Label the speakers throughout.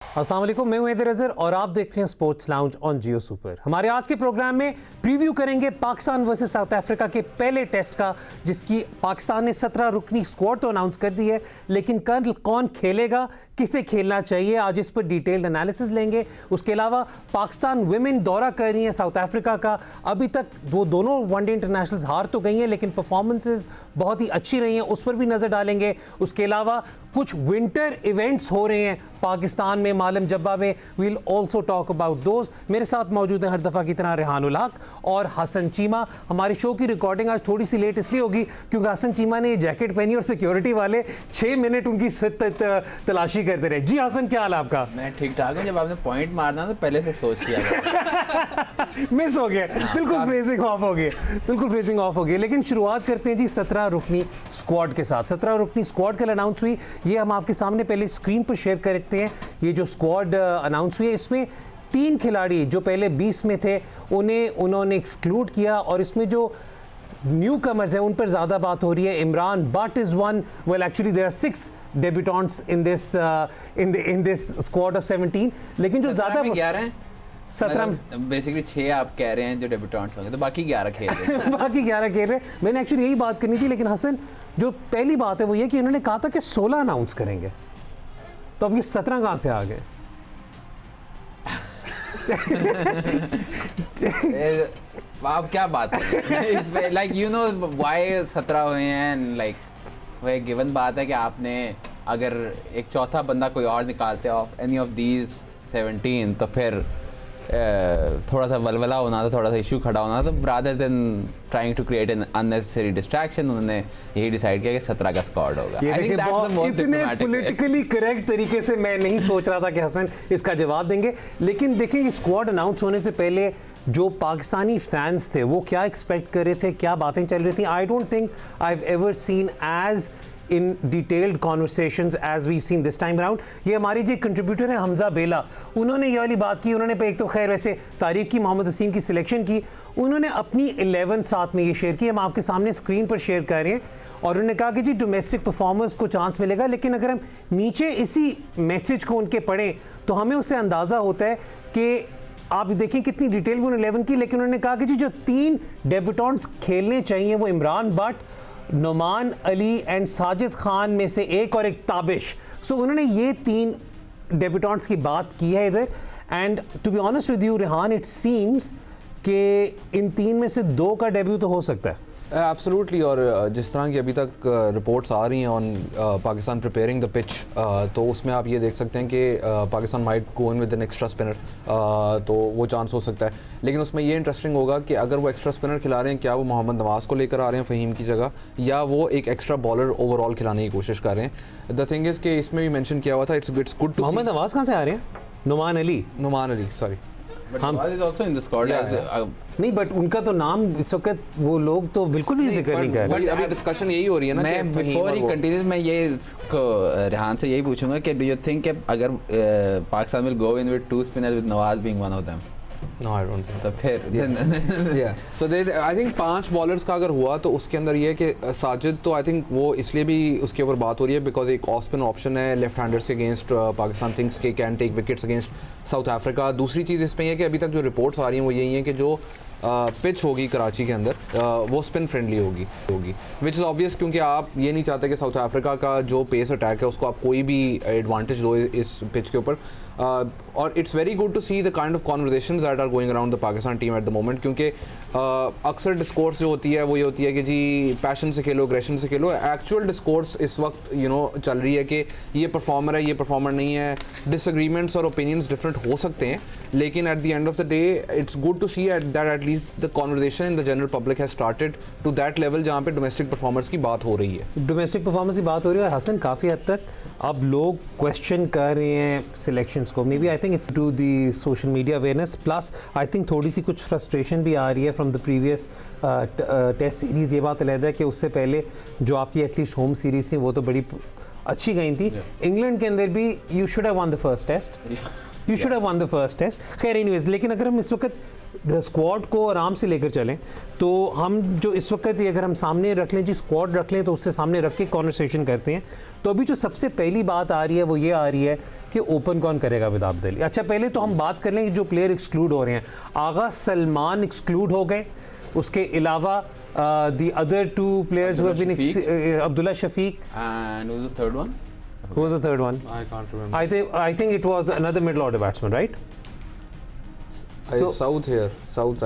Speaker 1: अस्सलाम वालेकुम, मैं हूं हैदर अज़हर और आप देख रहे हैं sports lounge on Geo super. हमारे आज के प्रोग्राम में प्रीव्यू करेंगे पाकिस्तान वर्सेस साउथ अफ्रीका के पहले टेस्ट का, जिसकी पाकिस्तान ने 17 रुकनी स्क्वाड तो अनाउंस कर दी है, लेकिन कल कौन खेलेगा, किसे खेलना चाहिए, आज इस पर डिटेल्ड एनालिसिस लेंगे। उसके अलावा पाकिस्तान विमेन दौरा कर रही हैं साउथ अफ्रीका का। अभी तक वो दोनों वनडे इंटरनेशनल्स हार तो गई हैं, लेकिन परफॉर्मेंसेज बहुत ही अच्छी रही हैं, उस पर भी नज़र डालेंगे। उसके अलावा कुछ विंटर इवेंट्स हो रहे हैं पाकिस्तान में, मालम जब्बा में, we'll also talk about those. मेरे साथ मौजूद हैं हर दफ़ा की तरह रेहान उल हक और हसन चीमा। हमारी शो की रिकॉर्डिंग आज थोड़ी सी लेट इसलिए होगी क्योंकि हसन चीमा ने ये जैकेट पहनी और सिक्योरिटी वाले 6 मिनट उनकी तलाशी करते रहे। जी हसन, क्या हाल आपका?
Speaker 2: मैं ठीक ठाक हूँ। जब आपने पॉइंट मारना तो पहले से सोच लिया।
Speaker 1: मिस हो गया, बिल्कुल फ्रेजिंग ऑफ हो गई, बिल्कुल फ्रेजिंग ऑफ हो गई। लेकिन शुरुआत करते हैं जी 17 रुकनी स्क्वाड के साथ। 17 रुकनी स्क्वाड कल अनाउंस हुई, ये हम आपके सामने पहले स्क्रीन पर शेयर करते हैं। ये जो स्क्वाड अनाउंस हुई है, इसमें 3 खिलाड़ी जो पहले 20 में थे उन्होंने एक्सक्लूड किया, और इसमें जो न्यू कमर्स हैं उन पर ज़्यादा बात हो रही है। Imran Butt is one, well actually there are 6 debutants in this squad of 17, लेकिन जो ज़्यादा
Speaker 2: 11 हैं
Speaker 1: 17
Speaker 2: बेसिकली 6 आप कह रहे हैं जो डेब्यूटेंट्स होंगे, तो बाकी 11 खेल रहे हैं।
Speaker 1: बाकी 11 खेल रहे हैं। मैंने एक्चुअली यही बात करनी थी, लेकिन हसन जो पहली बात है वो ये कि उन्होंने कहा था कि 16 अनाउंस करेंगे, तो अब ये 17 कहाँ से आ गए?
Speaker 2: आप क्या बात करें इस पे, लाइक यू नो व्हाई 17 हुए हैं। लाइक वो एक गिवन बात है कि आपने अगर एक चौथा बंदा कोई और निकालते ऑफ एनी ऑफ दीज 17, तो फिर थोड़ा सा वलवला होना था, थोड़ा सा इशू खड़ा होना था। Rather than trying to create an unnecessary distraction, उन्होंने यही डिसाइड किया कि 17 का स्क्वाड होगा।
Speaker 1: इतने पॉलिटिकली करेक्ट तरीके से मैं नहीं सोच रहा था कि हसन इसका जवाब देंगे, लेकिन देखें स्क्वाड अनाउंस होने से पहले जो पाकिस्तानी फैंस थे वो क्या एक्सपेक्ट कर रहे थे, क्या बातें चल रही थी। I don't think I have ever seen as in detailed conversations as we seen this time around. ये हमारी जो कंट्रीब्यूटर है हमजा बेला, उन्होंने ये वाली बात की। उन्होंने एक तो खैर वैसे तारीफ की, मोहम्मद वसीम की सिलेक्शन की, उन्होंने अपनी 11 साथ में ये शेयर की, हम आपके सामने स्क्रीन पर शेयर कर रहे हैं। और उन्होंने कहा कि जी डोमेस्टिक परफॉर्मेंस को चांस मिलेगा, लेकिन अगर हम नीचे इसी मैसेज को उनके पढ़ें तो हमें उससे अंदाज़ा होता है कि आप देखें कितनी डिटेल में उन्होंने 11 की। लेकिन उन्होंने कहा कि जी जो 3 डेब्यूटेंट्स खेलने चाहिए वो इमरान बट, नुमान अली एंड साजिद खान में से एक, और एक ताबिश। सो उन्होंने ये 3 डेब्यूटेंट्स की बात की है इधर। And to be honest with you Rehan, it seems कि इन 3 में से 2 का डेब्यू तो हो सकता है।
Speaker 3: एब्सोल्युटली। और जिस तरह की अभी तक रिपोर्ट्स आ रही हैं on Pakistan preparing the pitch, तो उसमें आप ये देख सकते हैं कि Pakistan might go in with an extra spinner, तो वो चांस हो सकता है। लेकिन उसमें ये इंटरेस्टिंग होगा कि अगर वो एक्स्ट्रा स्पिनर खिला रहे हैं, क्या वो मोहम्मद नवाज़ को लेकर आ रहे हैं फ़हीम की जगह, या वो एक एक्स्ट्रा बॉलर ओवरऑल खिलाने की कोशिश कर रहे हैं। द थिंग इज़ कि इसमें भी मेंशन किया हुआ था, इट्स गुड टू।
Speaker 1: मोहम्मद नवाज़ कहाँ से आ रहे हैं? नुमान अली,
Speaker 3: सॉरी,
Speaker 1: नहीं, बट उनका तो नाम इस वक्त वो लोग तो बिल्कुल भी जिक्र नहीं कर रहे।
Speaker 3: अभी डिस्कशन यही हो रही है ना।
Speaker 2: मैं बिफोर ही कंटिन्यूज मैं ये रेहान से यही पूछूंगा कि डू यू थिंक अगर Pakistan will go in with 2 spinners with Nawaz being one of them?
Speaker 3: No, I don't think.
Speaker 2: तो फिर
Speaker 3: So I think 5 बॉलर्स का अगर हुआ तो उसके अंदर ये है कि साजिद तो आई थिंक वो इसलिए भी उसके ऊपर बात हो रही है बिकॉज एक ऑफ स्पिन ऑप्शन है लेफ्ट हैंडर्स के against. Pakistan thinks he can take wickets against South Africa. दूसरी चीज़ इसमें यह है कि अभी तक जो रिपोर्ट्स आ रही हैं वो यही हैं कि जो पिच होगी कराची के अंदर वो स्पिन फ्रेंडली होगी विच इज़ ऑब्वियस, क्योंकि आप ये नहीं चाहते कि साउथ अफ्रीका का जो पेस अटैक है उसको आप कोई भी एडवांटेज दो इस पिच के ऊपर। और it's very good to see the kind of conversations that are going around the Pakistan team at the moment, क्योंकि अक्सर डिस्कोर्स जो होती है वो ये होती है कि जी पैशन से खेलो, एग्रेशन से खेलो। एक्चुअल डिस्कोर्स इस वक्त चल रही है कि ये परफॉर्मर है, ये परफॉर्मर नहीं है। डिसएग्रीमेंट्स और ओपिनियंस डिफरेंट हो सकते हैं, लेकिन at the end of the day it's good to see that at least the conversation in the general public has started to that level जहाँ पे डोमेस्टिक परफॉर्मर्स की बात हो रही है।
Speaker 1: डोमेस्टिक परफॉर्मेंस की बात हो रही है। हसन, काफ़ी हद तक अब लोग क्वेश्चन कर रहे हैं सिलेक्शंस को। Maybe I think it's to the social media awareness, plus I think थोड़ी सी कुछ फ्रस्ट्रेशन भी आ रही है from the previous test series. ये बात अलग है कि उससे पहले जो आपकी एटलीस्ट होम सीरीज़ थी वो तो बड़ी अच्छी गई थी। इंग्लैंड के अंदर भी you should have won the first test, you should have won the first test. खैर एनीवेज, लेकिन अगर हम इस वक्त स्क्वाड को आराम से लेकर चलें तो हम जो इस वक्त अगर हम सामने रख लें जी, स्क्वाड रख लें तो उससे सामने रख के कॉन्वर्सेशन करते हैं। तो अभी जो सबसे पहली बात आ रही है वो ये आ रही है कि ओपन कौन करेगा विद आबिद अली। अच्छा पहले तो हम बात कर लें कि जो प्लेयर एक्सक्लूड हो रहे हैं, आगा सलमान एक्सक्लूड हो गए, उसके अलावा the other two players who have been Abdullah Shafiq
Speaker 2: and who's the third one?
Speaker 1: Who was the third one?
Speaker 3: I can't remember.
Speaker 1: I think it was another middle order batsman, right?
Speaker 3: South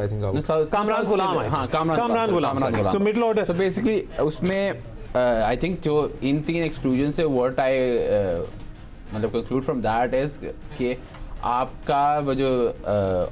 Speaker 3: I think out.
Speaker 1: Kamran Ghulam है।
Speaker 2: हाँ Kamran Ghulam।
Speaker 1: So middle order।
Speaker 2: So basically उसमें I think जो इन 3 exclusion से what I मतलब conclude from that is कि आपका वो जो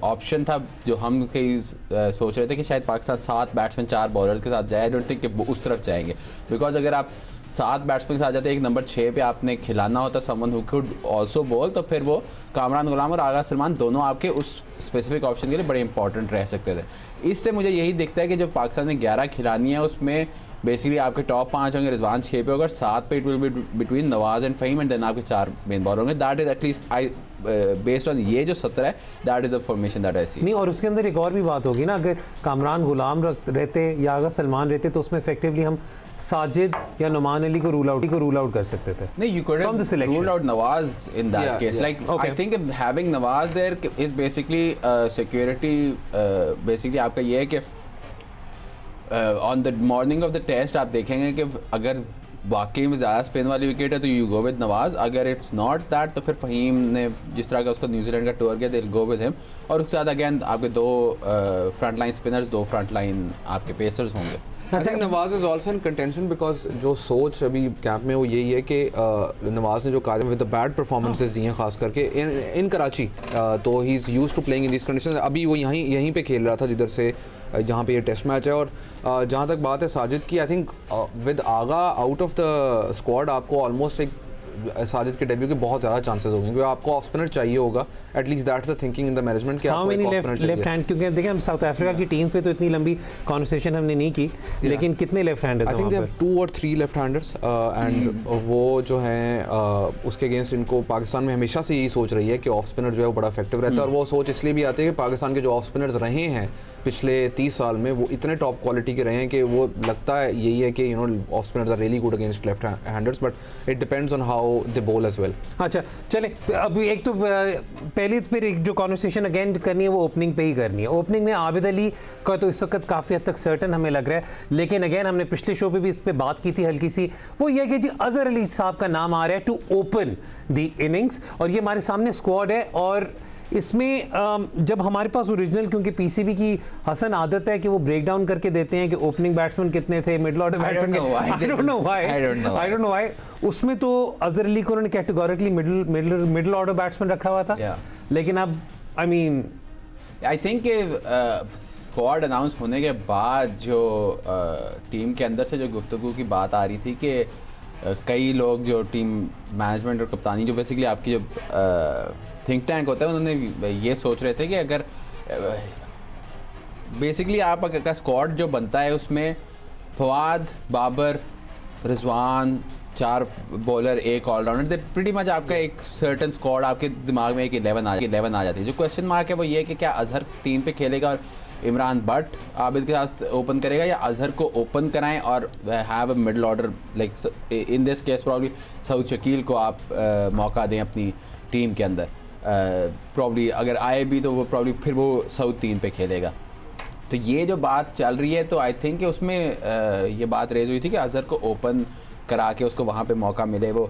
Speaker 2: ऑप्शन था, जो हम कई सोच रहे थे कि शायद पाकिस्तान 7 बैट्समैन 4 बॉलर्स के साथ जाए, आई डोंट थिंक कि वो उस तरफ जाएंगे, बिकॉज अगर आप 7 बैट्समैन के साथ जाते एक नंबर 6 पे आपने खिलाना होता someone who could also ball, तो फिर वो कामरान गुलाम और आगा सलमान दोनों आपके उस स्पेसिफिक ऑप्शन के लिए बड़े इंपॉर्टेंट रह सकते थे। इससे मुझे यही दिखता है कि जो पाकिस्तान ने 11 खिलानी है उसमें बेसिकली आपके टॉप 5 होंगे, रिजवान 6 पे होगा, 7 पे it will be between Nawaz and Faheem, and then आपके 4 मेन बॉलर होंगे। That is at least I based on ये जो 17 है, that is the formation that I see.
Speaker 1: नहीं, और उसके अंदर एक और भी बात होगी ना, अगर कामरान गुलाम रहते या अगर सलमान रहते तो उसमें इफेक्टिवली हम साजिद या नुमान अली को रूल आउट कर सकते थे।
Speaker 2: नहीं, you could have ruled out Nawaz in that case. Like
Speaker 1: Okay.
Speaker 2: I think having Nawaz there is basically security. Basically आपका ये है कि on the morning of the test आप देखेंगे कि अगर वाकई में ज़्यादा स्पिन वाली विकेट है तो यू गो विद नवाज, अगर इट्स नॉट दैट तो फिर फ़हीम ने जिस तरह का उसका न्यूजीलैंड का टूर किया दिल गो विद हिम, और उसके साथ अगेन आपके 2 front line spinners, 2 front line आपके पेसर्स होंगे।
Speaker 3: I think Nawaz is also in contention because जो सोच अभी कैंप में वो यही है कि नवाज ने जो कहा विद द बैड परफॉर्मेंसेज दी हैं खास करके इन कराची, तो he is used to playing in this condition. अभी वो यहीं पे खेल रहा था जिधर से जहाँ पे ये टेस्ट मैच है। और जहाँ तक बात है साजिद की, I think with Agha out of the squad आपको ऑलमोस्ट एक साजिद के डेब्यू के बहुत ज़्यादा चांसेस होंगे, क्योंकि आपको ऑफ स्पिनर चाहिए होगा, at least that's the thinking in the management कि आपको एक ऑफ स्पिनर चाहिए।
Speaker 1: लेफ्ट हैंड, क्योंकि देखिए हम साउथ अफ्रीका की टीम पे तो इतनी लंबी कॉन्वर्सेशन हमने नहीं की, लेकिन कितने लेफ्ट हैंडर्स हैं?
Speaker 3: आई थिंक दे हैव 2 और 3 लेफ्ट हैंडर्स एंड वो जो हैं उसके अगेंस्ट इनको पाकिस्तान में हमेशा से यही सोच रही है कि ऑफ स्पिनर जो है वो बड़ा इफेक्टिव रहता है। और वो सोच इसलिए भी आती है कि पाकिस्तान के जो ऑफ स्पिनर्स रहे हैं पिछले 30 साल में वो इतने टॉप क्वालिटी के रहे हैं कि वो लगता है यही है कि you know off spinners are really good against left handers, but it depends on how they bowl as well.
Speaker 1: अच्छा चले, अब एक तो पहले फिर एक जो कॉन्वर्सेशन अगेन करनी है वो ओपनिंग पे ही करनी है। ओपनिंग में आबिद अली का तो इस वक्त काफ़ी हद तक सर्टन हमें लग रहा है, लेकिन अगेन हमने पिछले शो पे भी इस पर बात की थी हल्की सी, वो ये कि जी अजहर अली साहब का नाम आ रहा है टू ओपन द इनिंग्स, और ये हमारे सामने स्क्वाड है। और इसमें जब हमारे पास ओरिजिनल, क्योंकि पीसीबी की हसन आदत है कि वो ब्रेक डाउन करके देते हैं कि ओपनिंग बैट्समैन कितने थे, middle order batsman, I don't know why उसमें तो अजहर अली को उन्होंने कैटेगोरिकली मिडिल ऑर्डर बैट्समैन रखा हुआ था। लेकिन अब I mean
Speaker 2: I think squad announce होने के बाद जो टीम के अंदर से जो गुफ्तगू की बात आ रही थी कि कई लोग जो टीम मैनेजमेंट और कप्तानी जो बेसिकली आपकी जो थिंक टैंक होता है, उन्होंने ये सोच रहे थे कि अगर बेसिकली आप अगर स्क्वाड जो बनता है उसमें Fawad, Babar, Rizwan, 4 bowler, 1 allrounder, pretty much आपका एक सर्टन स्क्वाड आपके दिमाग में एक 11 आ जाती है। जो क्वेश्चन मार्क है वो ये कि क्या अजहर 3 पे खेलेगा और इमरान बट आबिद के साथ ओपन करेगा, या अजहर को ओपन कराएं और have a middle order, like in this case probably Saud Shakeel को आप मौका दें अपनी टीम के अंदर। प्रॉब्ली अगर आए भी तो वो प्रॉब्ली फिर वो सऊद 3 पे खेलेगा। तो ये जो बात चल रही है, तो आई थिंक उसमें ये बात रेज हुई थी कि अजहर को ओपन करा के उसको वहाँ पे मौका मिले। वो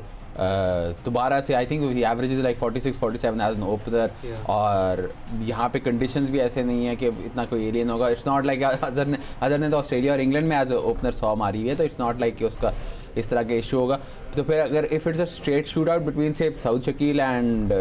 Speaker 2: दोबारा से I think average is like 46-47 as an opener, और यहाँ पे कंडीशंस भी ऐसे नहीं है कि इतना कोई एलियन होगा। इट्स नॉट लाइक अजहर ने तो ऑस्ट्रेलिया और इंग्लैंड में एज ओपनर 100 मारी हुई है, तो इट्स नॉट लाइक कि उसका इस तरह का इशू होगा। तो फिर अगर if it's a straight shoot out between से सऊद शकील एंड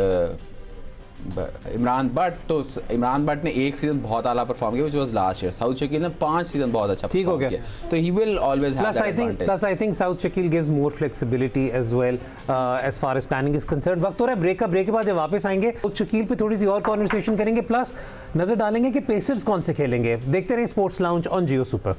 Speaker 2: इमरान बट, तो इमरान बट ने एक सीजन बहुत आला परफॉर्म किया, which was last year. Saud Shakeel ने 5 सीजन बहुत अच्छा
Speaker 1: ठीक हो गया,
Speaker 2: तो he will always have that advantage.
Speaker 1: Plus I think Saud Shakeel gives more flexibility as well as far as planning is concerned. वक्त हो रहा है ब्रेक का, ब्रेक के बाद जब वापस आएंगे साउथ शकील पे थोड़ी सी और कॉन्वर्सेशन करेंगे, प्लस नजर डालेंगे कि पेसर्स कौन से खेलेंगे। देखते रहे sports lounge on Geo super.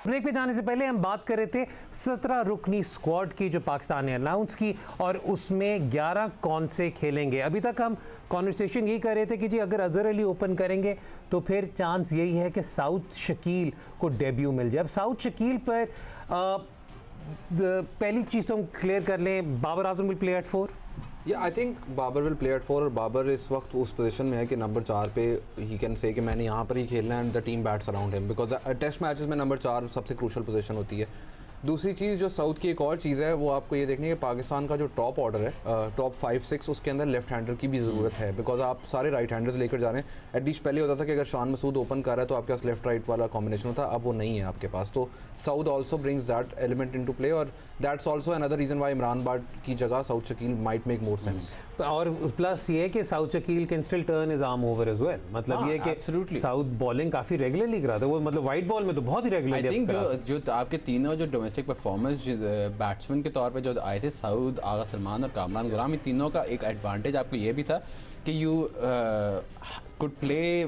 Speaker 1: Break पे जाने से पहले हम बात कर रहे थे 17 रुकनी स्क्वाड की जो पाकिस्तान ने अनाउंस की और उसमें 11 कौन से खेलेंगे। अभी तक हम कॉन्वर्सेशन यही कर रहे थे कि जी अगर अजहर अली ओपन करेंगे तो फिर चांस यही है कि साउथ शकील को डेब्यू मिल जाए। अब साउथ शकील पर पहली चीज़ तो हम क्लियर कर लें, Babar Azam will play at 4।
Speaker 3: या I think Babar will play at 4 और बाबर इस वक्त उस पोजीशन में है कि नंबर 4 पे ही कैन से कि मैंने यहाँ पर ही खेलना है and the team bats around him, because test matches में नंबर 4 सबसे क्रूशल पोजीशन होती है। दूसरी चीज़ जो साउथ की एक और चीज़ है वो आपको ये देखनी है कि पाकिस्तान का जो टॉप ऑर्डर है, टॉप 5-6, उसके अंदर लेफ्ट हैंडर की भी ज़रूरत है, बिकॉज आप सारे राइट हैंडर्स लेकर जा रहे हैं। एटलीस्ट पहले होता था कि अगर शान मसूद ओपन कर रहा है तो आपके पास लेफ्ट राइट वाला कॉम्बिनेशन होता, अब वो नहीं है आपके पास। तो Saud also brings that element into play और that's also another reason why Imran Butt की जगह Saud Shakeel might make more sense.
Speaker 1: और प्लस ये है कि Saud Shakeel can still turn his arm over as well, मतलब ये कि
Speaker 2: absolutely.
Speaker 1: साउथ बॉलिंग काफ़ी रेगुलरली कराता है वो, मतलब वाइट बॉल में तो बहुत ही
Speaker 2: आई
Speaker 1: रेगुलरली
Speaker 2: थिंक जो आपके तीनों जो डोमेस्टिक परफॉर्मेंस बैट्समैन के तौर पे जो आए थे, सऊद, आगा सलमान और कामरान गुलाम, इन तीनों का एक एडवांटेज आपको ये भी था कि यू कुड प्ले,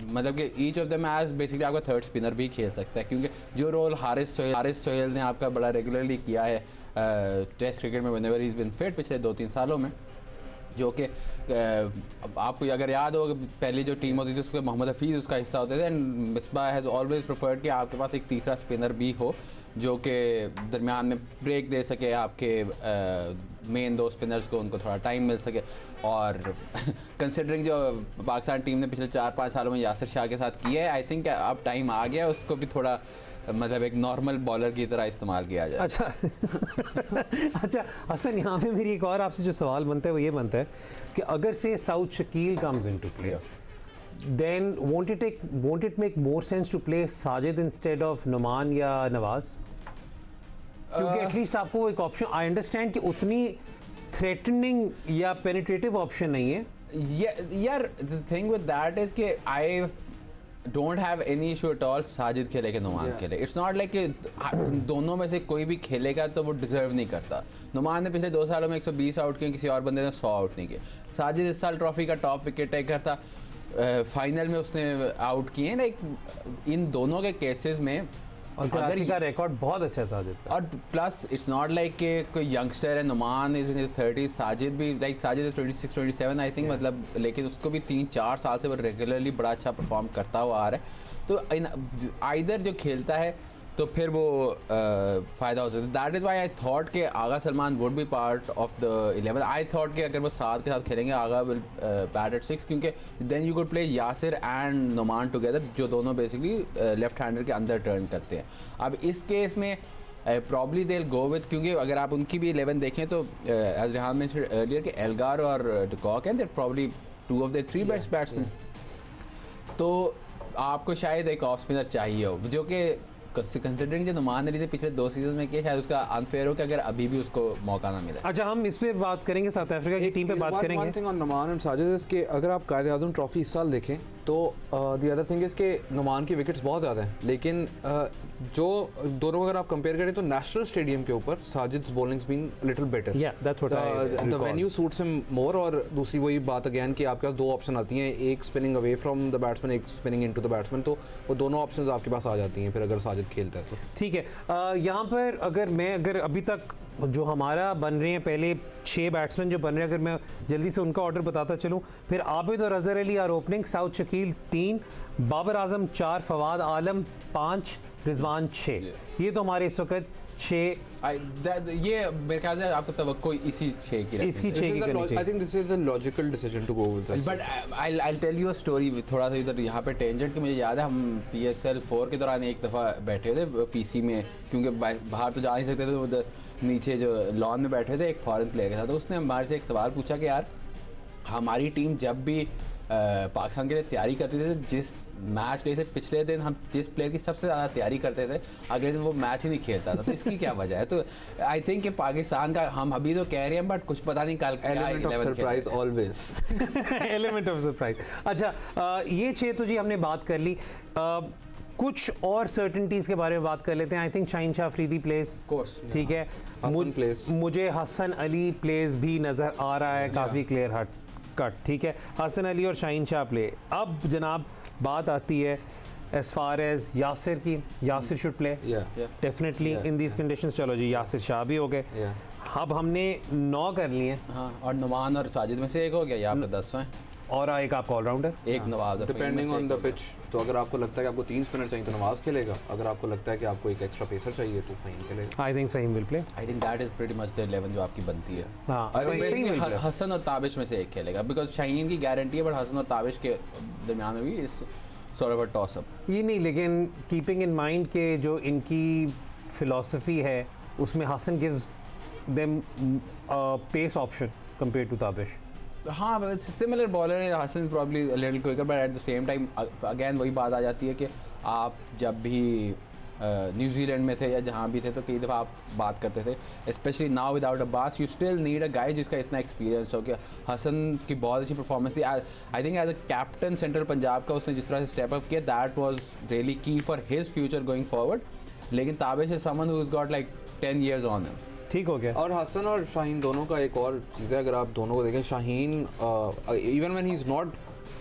Speaker 2: मतलब कि each of them as basically आपका थर्ड स्पिनर भी खेल सकता है, क्योंकि जो रोल हारिस सोहेल ने आपका बड़ा रेगुलरली किया है टेस्ट क्रिकेट में whenever he is been fit पिछले 2-3 सालों में, जो कि आपको अगर याद हो पहली जो टीम होती थी उसमें मोहम्मद हफीज़ उसका हिस्सा होते थे, and Misbah has always preferred कि आपके पास एक तीसरा स्पिनर भी हो जो कि दरमियान में ब्रेक दे सके आपके मेन 2 स्पिनर्स को, उनको थोड़ा टाइम मिल सके। और कंसिडरिंग जो पाकिस्तान टीम ने पिछले 4-5 सालों में यासिर शाह के साथ किया है, आई थिंक अब टाइम आ गया उसको भी थोड़ा मतलब एक नॉर्मल बॉलर की तरह इस्तेमाल किया जाए।
Speaker 1: अच्छा अच्छा हसन, यहाँ पे मेरी एक और आपसे जो सवाल बनता है वो ये बनता है कि अगर से Saud Shakeel comes into play, then won't it make more sense to play Sajid instead of Nauman या नवाज? क्योंकि एटलीस्ट आपको एक ऑप्शन, आई अंडरस्टैंड कि उतनी थ्रेटनिंग या पेनिट्रेटिव ऑप्शन नहीं है।
Speaker 2: यार the thing with that is कि I don't have any issue at all Sajid खेले कि नुमान खेले। इट्स नॉट लाइक कि दोनों में से कोई भी खेलेगा तो वो डिजर्व नहीं करता। नुमान ने पिछले 2 सालों में 120 आउट किए, किसी और बंदे ने 100 आउट नहीं किए। साजिद इस साल ट्रॉफी का टॉप विकेट टेकर था, फाइनल में उसने आउट किए। लाइक इन दोनों के केसेस में
Speaker 1: और कराची का रिकॉर्ड बहुत अच्छा साजिद का,
Speaker 2: और प्लस इट्स नॉट लाइक कि कोई यंगस्टर है, Nauman is in his 30s, Sajid भी like Sajid is 26-27 I think, मतलब लेकिन उसको भी 3-4 साल से वो रेगुलरली बड़ा अच्छा परफॉर्म करता हुआ आ रहा है। तो आइदर जो खेलता है तो फिर वो फ़ायदा हो सकता है। That is why I thought कि Agha Salman would be part of the 11। I thought कि अगर वो 7 के साथ खेलेंगे आगा विल बैट एट 6, क्योंकि then you could play Yasir and Nauman together, जो दोनों बेसिकली लेफ्ट हैंडर के अंदर टर्न करते हैं। अब इस केस में प्रॉब्ली दे गो विद, क्योंकि अगर आप उनकी भी 11 देखें तो एज रेहान मेंशन्ड अर्लियर कि एल्गार और de Kock and they're probably 2 of their 3 best batsman. तो आपको शायद एक ऑफ स्पिनर चाहिए हो, जो कि कंसिडरिंग जो नुमान अली ने पिछले 2 सीजन में किया, शायद उसका अनफेयर हो कि अगर अभी भी उसको मौका ना मिले।
Speaker 1: अच्छा, हम इस पे बात करेंगे, साउथ अफ्रीका की टीम पे बात करेंगे।
Speaker 3: One thing on Nauman and Sajid is कि अगर आप कायद आज़म ट्रॉफी इस साल देखें तो द अदर थिंग इज कि नुमान की विकेट्स बहुत ज़्यादा हैं, लेकिन जो दोनों अगर आप कंपेयर करें तो नेशनल स्टेडियम के ऊपर Sajid's bowling's been little better. The venue suits him more. और दूसरी वही बात अगेन कि आपके पास 2 ऑप्शन आती हैं, एक spinning away from the batsman, एक स्पिनिंग इनटू द बैट्समैन, तो वो दोनों ऑप्शंस आपके पास आ जाती हैं फिर अगर साजिद खेलता है तो।
Speaker 1: ठीक है, यहाँ पर अगर अभी तक जो हमारा बन रहे हैं पहले 6 बैट्समैन जो बन रहे हैं, अगर मैं जल्दी से उनका ऑर्डर बताता चलूँ, फिर आबिद और अजहर अली आर ओपनिंग, साउथ शकील 3, बाबर आजम 4, फवाद आलम 5, रिजवान 6। ये तो हमारे इस वक्त 6।
Speaker 2: ये मेरे ख्याल से आपको तवक्को इसी 6 की
Speaker 1: इसकी 6 की करनी चाहिए।
Speaker 3: I think this is a logical decision to go with that.
Speaker 2: But I'll tell you a story, थोड़ा सा इधर यहाँ पे टेंजेंट कि मुझे याद है हम PSL 4 के दौरान एक दफ़ा बैठे थे PC में, क्योंकि बाहर तो जा नहीं सकते थे, उधर नीचे जो लॉन में बैठे थे एक फॉरेन प्लेयर के साथ। तो उसने हमारे से एक सवाल पूछा कि यार हमारी टीम जब भी पाकिस्तान के लिए तैयारी करती थी, जिस मैच के से पिछले दिन हम जिस प्लेयर की सबसे ज़्यादा तैयारी करते थे, अगले दिन वो मैच ही नहीं खेलता था, तो इसकी क्या वजह है? तो आई थिंक कि पाकिस्तान का हम अभी तो कह रहे हैं, बट कुछ पता नहीं कल
Speaker 3: element of surprise always.
Speaker 1: Element of surprise. अच्छा, ये 6 तो जी हमने बात कर ली। कुछ और सर्टेनिटीज़ के बारे में बात कर लेते हैं। I think Shaheen Shah Afridi place, ठीक है, मुझे हसन अली प्लेस भी नज़र आ रहा है, काफ़ी क्लियर कट, ठीक है, हसन अली और शाहीन शाह प्ले। अब जनाब बात आती है as far as Yasir should play
Speaker 3: Yeah.
Speaker 1: definitely in these conditions. चलो जी यासिर शाह भी हो गए.
Speaker 3: Yeah.
Speaker 1: अब हमने 9 कर लिए
Speaker 2: हाँ, और नुमान और साजिद में से एक हो गया, या आपका 10वां है,
Speaker 1: और एक आपका ऑलराउंडर.
Speaker 2: एक Nawaz.
Speaker 3: Depending on the pitch. तो अगर आपको लगता है कि आपको 3 स्पिनर चाहिए तो नवाज खेलेगा. अगर आपको लगता है कि आपको एक एक्स्ट्रा पेसर चाहिए तो फ़हीम खेलेगा.
Speaker 1: I think Faheem will play.
Speaker 2: I think that is pretty much the 11 जो आपकी बनती है.
Speaker 1: हाँ,
Speaker 2: I think
Speaker 1: Faheem
Speaker 2: basically
Speaker 1: will play.
Speaker 2: Hasan और ताबिश में से एक खेलेगा, बिकॉज शाहीन की गारंटी है, बट हसन और ताबिश के दरमियान में भी इस sort of a toss up.
Speaker 1: ये नहीं, लेकिन कीपिंग इन माइंड के जो इनकी फिलॉसफी है उसमें Hassan gives them pace option compare to Tabish.
Speaker 2: हाँ, सिमिलर बॉलर है. Hassan probably a little quicker, but at the same time again वही बात आ जाती है कि आप जब भी न्यूजीलैंड में थे या जहाँ भी थे तो कई दफ़ा आप बात करते थे, specially now without Abbas you still need a guy जिसका इतना एक्सपीरियंस हो. कि हसन की बहुत अच्छी परफॉर्मेंस थी. I think as a captain central Punjab का उसने जिस तरह से स्टेप अप किया, that was really key for his future going forward. लेकिन Tabish is someone who has got like 10 years on him.
Speaker 1: ठीक हो गया.
Speaker 3: और हसन और शाहीन दोनों का एक और चीज़ है, अगर आप दोनों को देखें, Shaheen even when he is not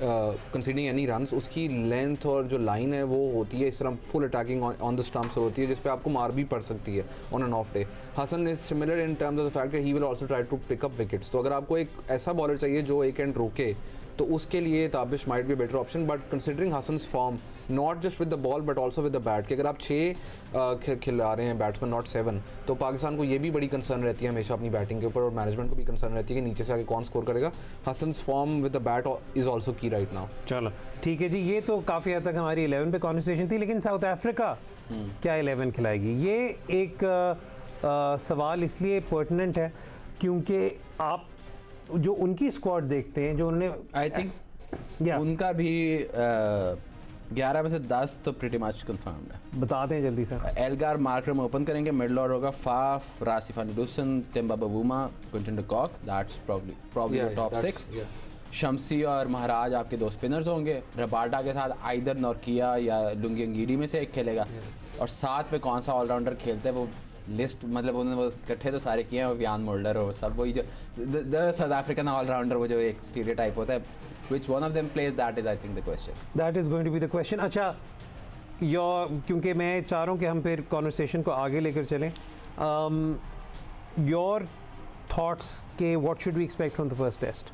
Speaker 3: conceding any runs, उसकी लेंथ और जो लाइन है वो होती है इस तरह full attacking on the stump से होती है, जिस पे आपको मार भी पड़ सकती है on an off day. Hassan is similar in terms of the fact he will also try to pick up wickets. तो अगर आपको एक ऐसा बॉलर चाहिए जो एक एंड रोके तो उसके लिए Tabish might be better option. But considering Hassan's form not just with the ball but also with the bat, कि अगर आप 6 खिला रहे हैं बैट्समैन नॉट 7, तो पाकिस्तान को ये भी बड़ी कंसर्न रहती है हमेशा अपनी बैटिंग के ऊपर, और मैनेजमेंट को भी कंसर्न रहती है कि नीचे से आगे कौन स्कोर करेगा. Hassan's form with the bat is also की राइट नाउ.
Speaker 1: चलो ठीक है जी, ये तो काफ़ी हद तक हमारी 11 पे कॉन्वर्सेशन थी. लेकिन साउथ अफ्रीका क्या 11 खिलाएगी, ये एक सवाल इसलिए पर्टिनेंट है क्योंकि आप जो उनकी स्क्वाड देखते हैं, जो उन्होंने
Speaker 2: आई थिंक उनका भी 11 में से 10 तो प्रीटी मच कंफर्म्ड है.
Speaker 1: बताते हैं जल्दी से.
Speaker 2: एल्गार मार्करम ओपन करेंगे, मिडल ऑर्डर होगा फाफ, रासिफ अनिरुसन, Temba Bavuma, Quinton de Kock, that's probably the top 6. Shamsi और महाराज आपके 2 स्पिनर्स होंगे. रबाडा के साथ आइदर नौरकिया या लुंगी अंगीडी में से एक खेलेगा. और साथ में कौन सा ऑलराउंडर खेलते हैं वो लिस्ट, मतलब उन्होंने वो इकट्ठे तो सारे किए हैं, वियान मोल्डर और सब वही जो द साउथ अफ्रीकन ऑलराउंडर, वो जो एक स्टीरियोटाइप होता है, which one of them plays, that is I think the question.
Speaker 1: That is going to be the question. अच्छा, क्योंकि मैं चाह रहा हूँ कि हम फिर कॉन्वर्सेशन को आगे लेकर चलें. योर थॉट्स के what should we expect from the first test?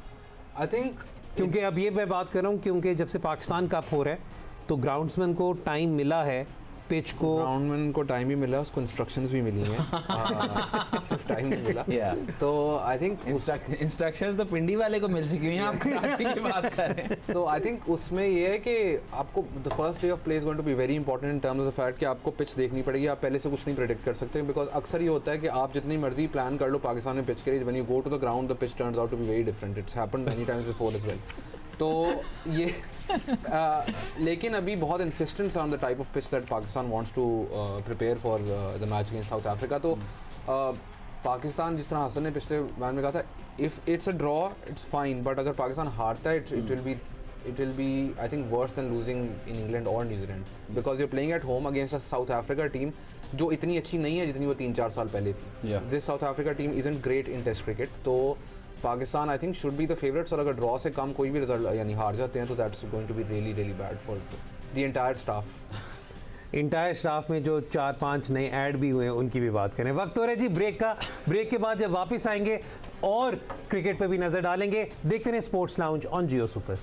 Speaker 3: I think
Speaker 1: क्योंकि अब ये मैं बात कर रहा हूँ क्योंकि जब से पाकिस्तान कप हो रहा है तो ग्राउंड्समैन को टाइम मिला है, पिच को
Speaker 3: ग्राउंडमैन को टाइम भी मिला, उसको इंस्ट्रक्शंस भी मिली हैं. सिर्फ टाइम नहीं मिला. तो आई थिंक
Speaker 2: इंस्ट्रक्शंस तो पिंडी वाले को मिल चुकी हैं, आप कराची की बात कर रहे हैं.
Speaker 3: तो आई थिंक उसमें ये है कि आपको the first day of play is going to be very important in terms of the fact कि आपको पिच देखनी पड़ेगी. आप पहले से कुछ नहीं प्रेडिक्ट कर सकते, बिकॉज अक्सर ये होता है कि आप जितनी मर्जी प्लान कर लो पाकिस्तान में पिच के लिए, when you go to the ground the pitch turns out to be very different. It's happened many times before as well. तो ये लेकिन अभी बहुत insistence on the type of pitch that Pakistan wants to prepare for the match against South Africa. तो पाकिस्तान, जिस तरह हसन ने पिछले मैच में कहा था, if it's a draw it's fine, but अगर पाकिस्तान हारता है it will be I think worse than losing in England or New Zealand, because you're playing at home against a South Africa team जो इतनी अच्छी नहीं है जितनी वो 3-4 साल पहले थी. This South Africa team isn't great in Test cricket. तो Pakistan I think should be the favourites, और अगर ड्रॉ से कम कोई भी रिजल्ट यानी हार जाते हैं तो that's going to be really really bad for the entire staff.
Speaker 1: Entire staff में जो 4-5 नए ऐड भी हुए हैं उनकी भी बात करें. वक्त हो रहा है जी ब्रेक का. ब्रेक के बाद जब वापस आएंगे और क्रिकेट पे भी नजर डालेंगे. देखते हैं sports lounge on Geo super.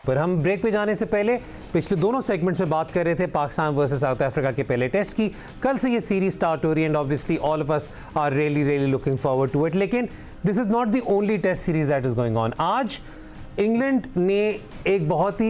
Speaker 1: पर हम ब्रेक पे जाने से पहले पिछले दोनों सेगमेंट्स में बात कर रहे थे पाकिस्तान वर्सेस साउथ अफ्रीका के पहले टेस्ट की. कल से ये सीरीज स्टार्ट हो रही है and obviously all of us are really looking forward to it. लेकिन this is not the only test series that is going on. आज इंग्लैंड ने एक बहुत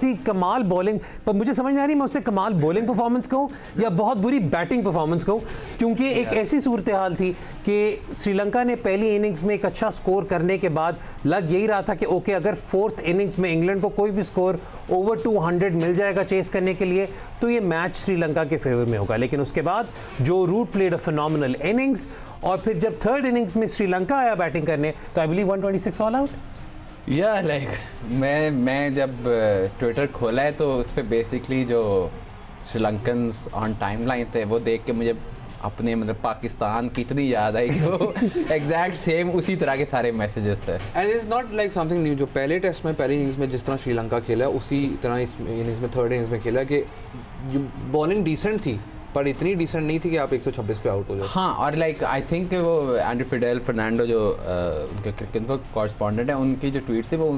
Speaker 1: ही कमाल बॉलिंग, पर मुझे समझ नहीं आ रही मैं उससे कमाल बॉलिंग परफॉर्मेंस कहूँ या बहुत बुरी बैटिंग परफॉर्मेंस कहूँ, क्योंकि एक ऐसी सूरत हाल थी कि श्रीलंका ने पहली इनिंग्स में एक अच्छा स्कोर करने के बाद लग यही रहा था कि ओके अगर 4th इनिंग्स में इंग्लैंड को कोई भी स्कोर ओवर 200 मिल जाएगा चेस करने के लिए तो ये मैच श्रीलंका के फेवर में होगा. लेकिन उसके बाद Joe Root played a phenomenal innings, और फिर जब 3rd इनिंग्स में श्रीलंका आया बैटिंग करने तो आई बिलीव 126 ऑल आउट.
Speaker 2: या लाइक मैं जब ट्विटर खोला है तो उस पर बेसिकली जो श्रीलंकन्स ऑन टाइमलाइन थे वो देख के मुझे अपने मतलब पाकिस्तान की इतनी याद आई कि वो एग्जैक्ट सेम उसी तरह के सारे मैसेजेस थे।
Speaker 3: And it's not like something new, जो पहले टेस्ट में पहली इनिंग्स में जिस तरह श्रीलंका खेला उसी तरह इस इनिंग्स में थर्ड इनिंग्स में खेला कि बॉलिंग डिसेंट थी पर इतनी डिसेंट नहीं थी कि आप 126 पे आउट हो जाओ।
Speaker 2: हाँ, और लाइक आई थिंक वो एंड्रू फिडेल फर्नांडो जो उनके क्रिकेट कॉरेस्पॉन्डेंट है, उनकी जो ट्वीट्स थे वो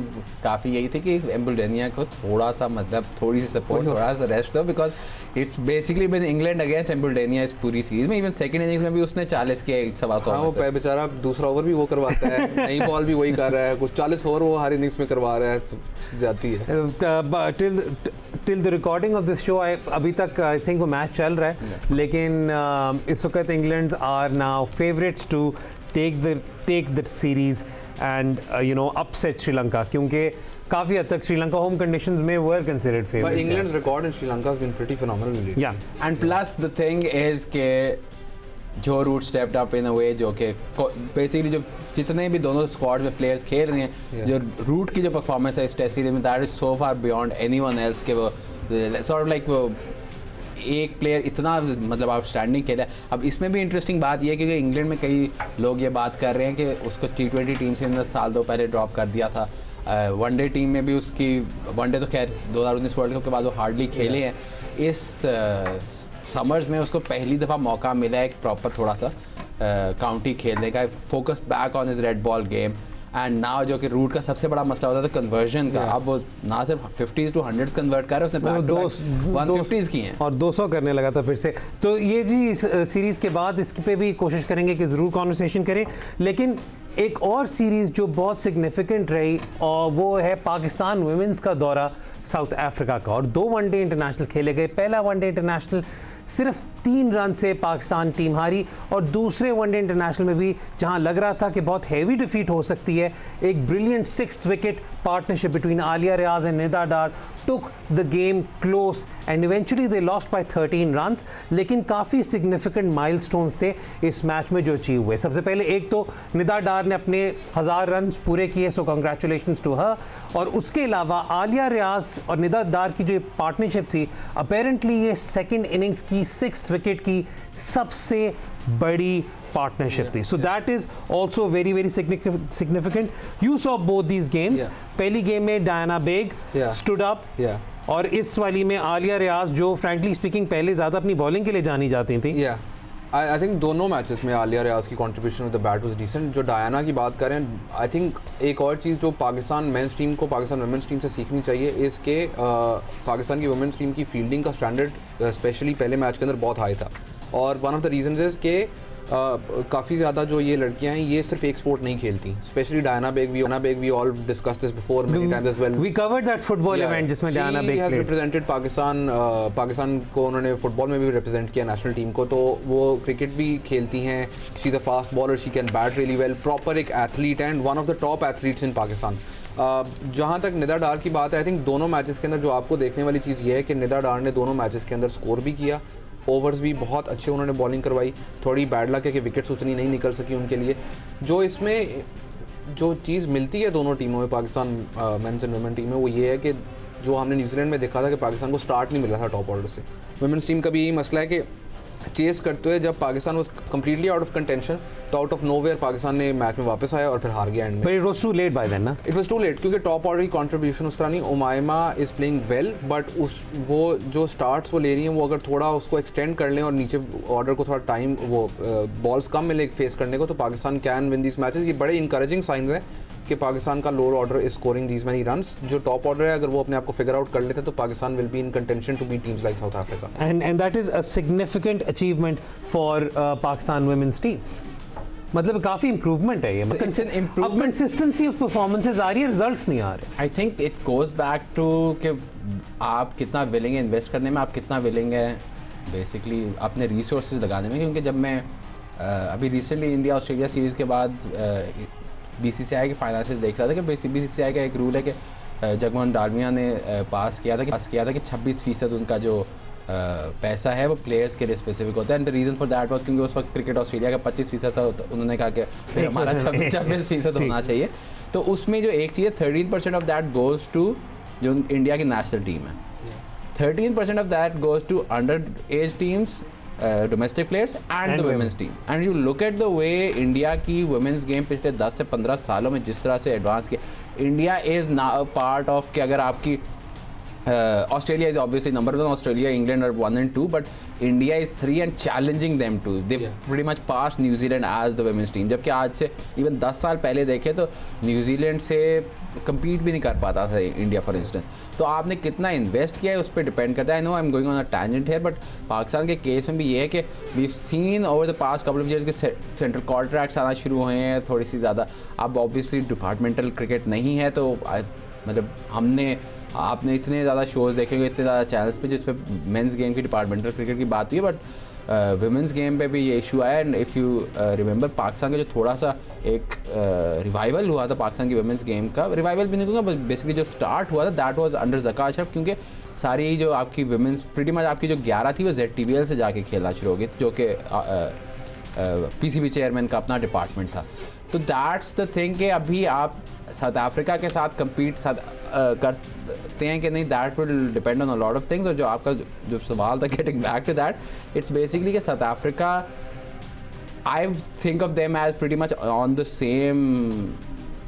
Speaker 2: काफ़ी यही थे कि एम्बुल्डेनिया को थोड़ा सा मतलब थोड़ी सी सपोर्ट, थोड़ा सा रेस्ट दो, because it's basically been England against Embuldeniya इस पूरी सीरीज में। इवन सेकंड इनिंग्स में भी उसने 40 के 125।
Speaker 3: हाँ, वो बेचारा दूसरा ओवर भी वो करवाता है, नई बॉल भी वही कर रहा है, कुछ 40 ओवर वो हर इनिंग्स में करवा रहा है, तो जाती है।
Speaker 1: Till the recording of this show अभी तक आई थिंक वो मैच चल रहा है, लेकिन इस वक्त England are now favourites to take the series and you know upset Sri Lanka, क्योंकि काफ़ी हद तक श्रीलंका होम कंडीशंस में were considered favourites.
Speaker 3: But England's record in Sri Lanka has been pretty phenomenal lately.
Speaker 1: Yeah.
Speaker 2: And plus the thing is के जो root stepped up in अ वे, जो कि basically जो जितने भी दोनों स्क्वाड में प्लेयर्स खेल रहे हैं, जो रूट की जो परफॉर्मेंस है इस टेस्ट सीरीज में, that is so far beyond anyone else के वो सॉर्ट ऑफ लाइक वो एक प्लेयर इतना मतलब आउटस्टैंडिंग खेला है। अब इसमें भी इंटरेस्टिंग बात यह है कि इंग्लैंड में कई लोग ये बात कर रहे हैं कि उसको T20 टीम से 1 2 पहले ड्रॉप कर दिया था। वनडे टीम में भी उसकी वनडे तो खैर 2019 वर्ल्ड कप के बाद वो हार्डली खेले हैं। इस समर्स में उसको पहली दफ़ा मौका मिला है एक प्रॉपर थोड़ा सा काउंटी खेलने का, focus back on his red ball game. And now जो कि रूट का सबसे बड़ा मसला होता था कन्वर्जन का, अब वो ना सिर्फ 50s to 100s कन्वर्ट कर रहा है, उसने back to back 150s की हैं
Speaker 1: और 200 करने लगा था फिर से। तो ये जी इस सीरीज़ के बाद इस पे भी कोशिश करेंगे कि ज़रूर कॉन्वर्सेशन करें, लेकिन एक और सीरीज़ जो बहुत सिग्निफिकेंट रही और वो है पाकिस्तान वुमेंस का दौरा साउथ अफ्रीका का, और 2 वनडे इंटरनेशनल खेले गए। पहला वनडे इंटरनेशनल सिर्फ 3 रन से पाकिस्तान टीम हारी, और दूसरे वनडे इंटरनेशनल में भी जहां लग रहा था कि बहुत हैवी डिफीट हो सकती है, एक brilliant 6th wicket partnership between Aliya Riaz and Nida Dar took the game close and eventually they lost by 13 runs, लेकिन काफ़ी significant milestones थे इस मैच में जो अचीव हुए। सबसे पहले एक तो निदा डार ने अपने 1000 रन पूरे किए, सो congratulations to her, और उसके अलावा आलिया रियाज और निदा डार की जो पार्टनरशिप थी, अपेरेंटली ये सेकंड इनिंग्स की 6th विकेट की सबसे बड़ी partnership थी। So that is also very very significant. You saw both these games. पहली गेम में डायना बेग stood up, और इस वाली में आलिया रियाज जो frankly speaking पहले ज़्यादा अपनी बॉलिंग के लिए जानी जाती थी।
Speaker 3: I think दोनों मैचेस में आलिया रियाज की contribution with the bat was decent. जो डायना की बात करें, आई थिंक एक और चीज़ जो पाकिस्तान मेंस टीम को पाकिस्तान वुमेंस टीम से सीखनी चाहिए, इसके पाकिस्तान की वुमेंस टीम की फील्डिंग का स्टैंडर्ड स्पेशली पहले मैच के अंदर बहुत हाई था, और one of the reasons is के काफ़ी ज़्यादा जो ये लड़कियां हैं ये सिर्फ एक स्पोर्ट नहीं खेलती, specially Diana Baig we all discussed this before many times as well.
Speaker 1: We covered that football event जिसमें डायना बेग
Speaker 3: हैज रिप्रेजेंटेड पाकिस्तान को उन्होंने फुटबॉल में भी रिप्रेजेंट किया नेशनल टीम को, तो वो क्रिकेट भी खेलती हैं। She is a fast bowler, she can bat really well, proper एक athlete and one of the top athletes in Pakistan. जहाँ तक निदा डार की बात है, आई थिंक दोनों मैचेस के अंदर जो आपको देखने वाली चीज़ ये है कि निदा डार ने दोनों मैचेस के अंदर स्कोर भी किया, ओवर्स भी बहुत अच्छे उन्होंने बॉलिंग करवाई। थोड़ी बैड लक है कि विकेट्स उतनी नहीं निकल सकी उनके लिए। जो इसमें जो चीज़ मिलती है दोनों टीमों में, Pakistan men's and women team में, वो ये है कि जो हमने न्यूजीलैंड में देखा था कि पाकिस्तान को स्टार्ट नहीं मिला था टॉप ऑर्डर से, वुमेन्स टीम का भी यही मसला है कि चेस करते हुए जब Pakistan was completely out of contention, तो आउट ऑफ नोवेयर पाकिस्तान ने मैच में वापस आया और फिर हार गया एंड में।
Speaker 1: But it was too late by then ना,
Speaker 3: इट वाज टू लेट, क्योंकि टॉप ऑर्डर की कंट्रीब्यूशन उस तरह नहीं। Umaima is playing well, but वो जो स्टार्ट्स वो ले रही हैं, वो अगर थोड़ा उसको एक्सटेंड कर लें और नीचे ऑर्डर को थोड़ा टाइम वो बॉल्स कम मिले फेस करने को, तो Pakistan can win this matches. ये बड़े इंकरेजिंग साइंस हैं कि पाकिस्तान का lower order is scoring these many runs. जो टॉप ऑर्डर है अगर वो अपने आप को फिगर आउट कर लेते हैं, तो Pakistan will be in contention to beat teams like South Africa,
Speaker 1: and that is a significant achievement for Pakistan women's team. मतलब काफ़ी इंप्रूवमेंट है ये, अब कंसिस्टेंसी ऑफ परफॉर्मेंसेस आ रही है, रिजल्ट्स नहीं आ रहे।
Speaker 2: I think it goes back to कि आप कितना विलिंग है इन्वेस्ट करने में, आप कितना विलिंग है बेसिकली अपने रिसोर्सेज लगाने में। क्योंकि जब मैं अभी रिसेंटली इंडिया ऑस्ट्रेलिया सीरीज़ के बाद BCCI के फाइनेंसेस देख रहा था कि BCCI का एक रूल है कि जगमोहन डालमिया ने पास किया था कि 26% उनका जो पैसा है वो प्लेयर्स के लिए स्पेसिफिक होता है। And the reason for that was क्योंकि उस वक्त क्रिकेट ऑस्ट्रेलिया का 25% था, तो उन्होंने कहा कि फिर हमारा 26% होना चाहिए। तो उसमें जो एक चीज़ है 13% ऑफ दैट गोज़ टू जो इंडिया की नेशनल टीम है, 13% of that goes to under age teams domestic players and the women's team. And you look at the way India की women's game पिछले 10 से 15 सालों में जिस तरह से एडवांस किया, India is now a part of कि अगर आपकी Australia is obviously number one, Australia, England are 1 and 2, but India is 3 and challenging them too. They've pretty much passed New Zealand as the women's team. जबकि आज से even 10 साल पहले देखें तो न्यूजीलैंड से compete भी नहीं कर पाता था इंडिया फॉर इंस्टेंस. तो आपने कितना इन्वेस्ट किया है उस पर डिपेंड करता है. I know I am going on a tangent here, but Pakistan के केस में भी ये है कि we seen over the past couple of years के सेंट्रल कॉन्ट्रैक्ट्स आना शुरू हुए हैं थोड़ी सी ज़्यादा. अब ऑब्वियसली डिपार्टमेंटल क्रिकेट नहीं है, तो मतलब आपने इतने ज़्यादा शोज़ देखे होंगे, इतने ज़्यादा चैनल्स पे जिस पे मेंस गेम की डिपार्टमेंटल क्रिकेट की बात हुई है, बट वुमेंस गेम पे भी ये इशू आया. And if you remember Pakistan का जो थोड़ा सा एक रिवाइवल हुआ था पाकिस्तान की वुमेंस गेम का, रिवाइवल भी नहीं कहूँगा, बट बेसिकली जो स्टार्ट हुआ था that was under Zaka Ashraf, क्योंकि सारी जो आपकी वुमेंस प्रीटी मच आपकी जो 11 थी वो ZTBL से जाके खेलना शुरू हो गई, जो कि PCB चेयरमैन का अपना डिपार्टमेंट था. तो दैट्स द थिंग कि अभी आप साउथ अफ्रीका के साथ कम्पीट करते हैं कि नहीं, that will depend on a lot of things. और जो आपका जो सवाल था, getting back to that, it's basically कि South Africa I think of them as pretty much on the same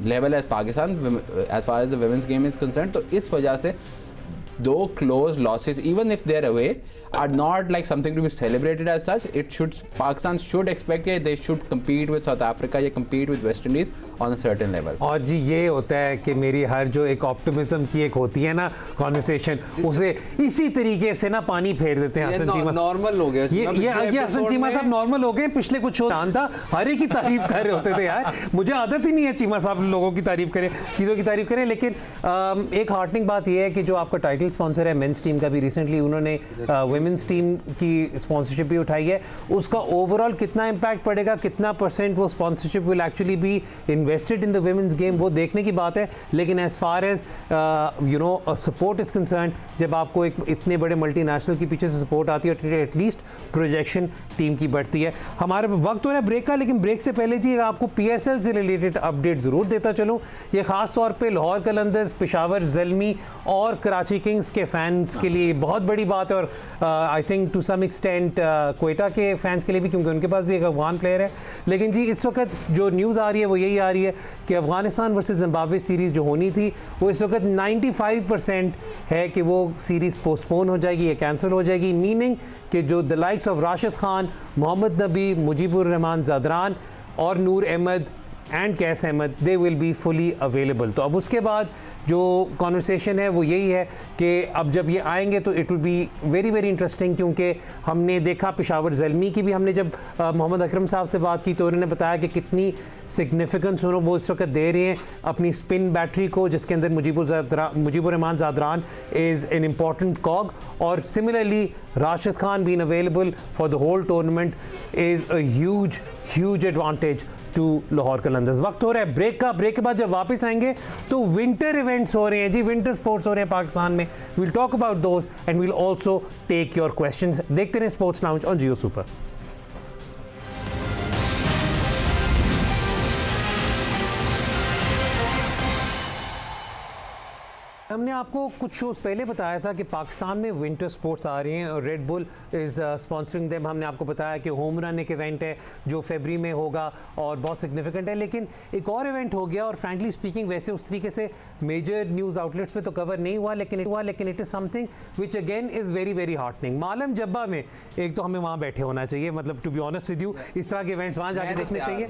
Speaker 2: level as Pakistan as far as the women's game is concern. तो इस वजह से दो close losses, even if they're away, are not like something to be celebrated as such. Pakistan should expect that they should compete with South Africa या compete with West Indies on a certain level.
Speaker 1: और जी ये होता है कि मेरी हर जो एक optimism की एक होती है ना कॉन्वर्सेशन, उसे इसी तरीके से ना पानी फेर देते हैं हसन चीमा.
Speaker 3: नॉर्मल हो गया
Speaker 1: ये हसन चीमा साहब नॉर्मल हो गए. पिछले कुछ शो था हर एक की तारीफ कर रहे होते थे यार. मुझे आदत ही नहीं है चीमा साहब लोगों की तारीफ करें, चीज़ों की तारीफ करें. लेकिन एक हार्टनिंग बात यह है कि जो आपका टाइटल स्पॉन्सर है मेंस टीम का भी रिसेंटली उन्होंने वुमेन्स टीम की स्पॉन्सरशिप भी उठाई है. उसका ओवरऑल कितना इम्पैक्ट पड़ेगा, कितना % वो sponsorship will actually be invested in the women's game, वो देखने की बात है. लेकिन as far as you know support is concern, जब आपको एक इतने बड़े मल्टीनेशनल के पीछे से सपोर्ट आती है तो एटलीस्ट प्रोजेक्शन टीम की बढ़ती है. हमारे वक्त हो रहा है ब्रेक का, लेकिन ब्रेक से पहले जी आपको PSL से रिलेटेड अपडेट ज़रूर देता चलूँ. ये ख़ास तौर पर लाहौर कलंदर्स, पेशावर ज़ल्मी और कराची किंग्स के फैंस के लिए बहुत बड़ी बात है, और I think to some extent Quetta के फैंस के लिए भी, क्योंकि उनके पास भी एक अफगान प्लेयर है. लेकिन जी इस वक्त जो न्यूज़ आ रही है वो यही आ रही है कि अफगानिस्तान वर्सेस जिम्बाब्वे सीरीज़ जो होनी थी वो इस वक्त 95% है कि वो सीरीज़ पोस्टपोन हो जाएगी या कैंसिल हो जाएगी. मीनिंग कि जो the likes of Rashid Khan, Mohammad Nabi, Mujeebur Rahman Zadran और Noor Ahmad and Qais Ahmad, they will be fully available. तो अब उसके बाद जो कॉन्वर्सेशन है वो यही है कि अब जब ये आएंगे तो it will be very very interesting, क्योंकि हमने देखा पेशावर ज़ल्मी की भी, हमने जब मोहम्मद अकरम साहब से बात की तो उन्होंने बताया कि कितनी सिग्निफिकेंस वो इस वक्त दे रहे हैं अपनी स्पिन बैटरी को, जिसके अंदर Mujeebur Rahman Zadran is an important cog. और similarly Rashid Khan been available for the whole tournament is a huge advantage to Lahore Qalandars. वक्त हो रहा है ब्रेक का. ब्रेक के बाद जब वापस आएंगे तो विंटर इवेंट्स हो रहे हैं जी, विंटर स्पोर्ट्स हो रहे हैं पाकिस्तान में. We'll talk about those and we'll also take your questions. देखते रहे sports lounge on Geo Super. हमने आपको कुछ शोज़ पहले बताया था कि पाकिस्तान में विंटर स्पोर्ट्स आ रहे हैं और red bull is sponsoring them. हमने आपको बताया कि होम रन एक इवेंट है जो फरवरी में होगा और बहुत सिग्निफिकेंट है. लेकिन एक और इवेंट हो गया और फ्रैंकली स्पीकिंग वैसे उस तरीके से मेजर न्यूज़ आउटलेट्स पे तो कवर नहीं हुआ, लेकिन it is something which again is very very heartening. Malam Jabba में एक तो हमें वहाँ बैठे होना चाहिए, मतलब to be honest with you, इस तरह के इवेंट्स वहाँ जाके देखने चाहिए.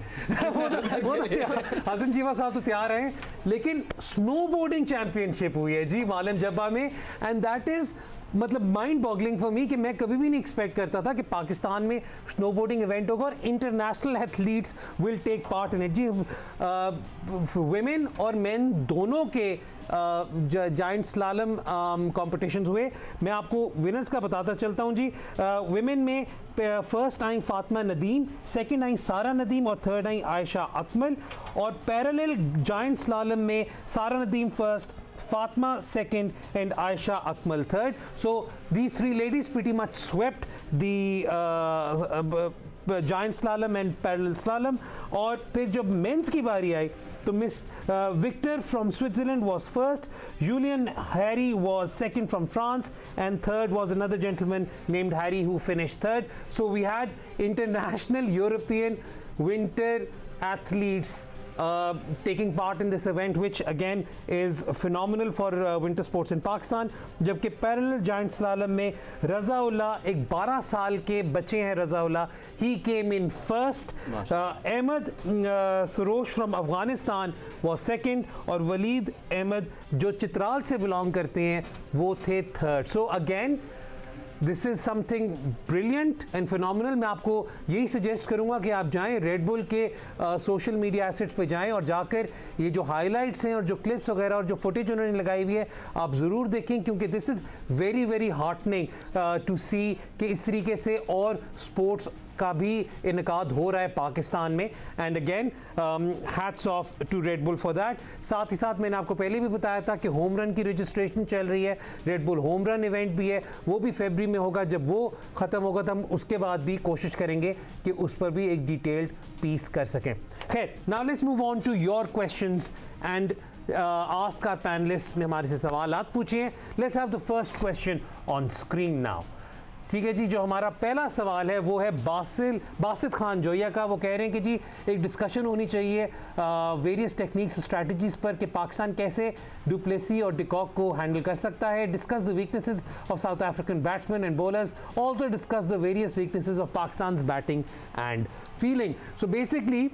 Speaker 1: हसन चीमा साहब तो तैयार हैं, लेकिन स्नो बोर्डिंग चैंपियनशिप हुई है जी मालम जब्बा में, एंड दैट इज मतलब माइंड बॉगलिंग फॉर मी कि मैं कभी भी नहीं एक्सपेक्ट करता था कि पाकिस्तान में स्नोबोर्डिंग इवेंट होगा और international athletes will take part in it जी. वुमेन और मेन दोनों के जाइंट स्लालम कॉम्पिटिशंस हुए. मैं आपको विनर्स का बताता चलता हूं जी. वुमेन में फर्स्ट आई फातिमा नदीम, सेकंड आई सारा नदीम और थर्ड आई आयशा अकमल. और पैरेलल जाइंट स्लालम में सारा Nadeem first, Fatma second and Aisha Akmal third. So these three ladies pretty much swept the giant slalom and parallel slalom. और फिर जब मेंस की बारी आई तो Miss Victor from Switzerland was first, Julian Harry was second from France, and third was another gentleman named Harry who finished third. So we had international European winter athletes taking part in this event, which again is phenomenal for winter sports in Pakistan. जबकि parallel giant slalom में रज़ाउल्ला, एक 12 साल के बच्चे हैं Razaullah, he came in first. Ahmad Sarosh from Afghanistan was second, और वलीद अहमद जो चित्राल से बिलोंग करते हैं वो थे third. So again this is something brilliant and phenomenal. मैं आपको यही सजेस्ट करूंगा कि आप जाएं रेड बुल के सोशल मीडिया एसेट्स पे जाएं और जाकर ये जो हाइलाइट्स हैं और जो क्लिप्स वगैरह और जो फुटेज उन्होंने लगाई हुई है आप ज़रूर देखें, क्योंकि this is very very heartening to see कि इस तरीके से और स्पोर्ट्स का भी इनकाद हो रहा है पाकिस्तान में. And again hats off to Red Bull for that. साथ ही साथ मैंने आपको पहले भी बताया था कि होम रन की रजिस्ट्रेशन चल रही है. Red bull home run event भी है, वो भी फरवरी में होगा. जब वो ख़त्म होगा तो हम उसके बाद भी कोशिश करेंगे कि उस पर भी एक डिटेल्ड पीस कर सकें. खैर, now let's move on to your questions and ask our panelist ने हमारे से सवालात पूछे हैं. Let's have the first question on screen now. ठीक है जी, जो हमारा पहला सवाल है वो है बासित खान जोया का. वो कह रहे हैं कि जी एक डिस्कशन होनी चाहिए वेरियस टेक्निक्स स्ट्रैटेजीज पर कि पाकिस्तान कैसे डुप्लेसी और डिकॉक को हैंडल कर सकता है. Discuss the weaknesses of south African batsman and bowlers, also discuss the various weaknesses of Pakistan batting and fielding. So basically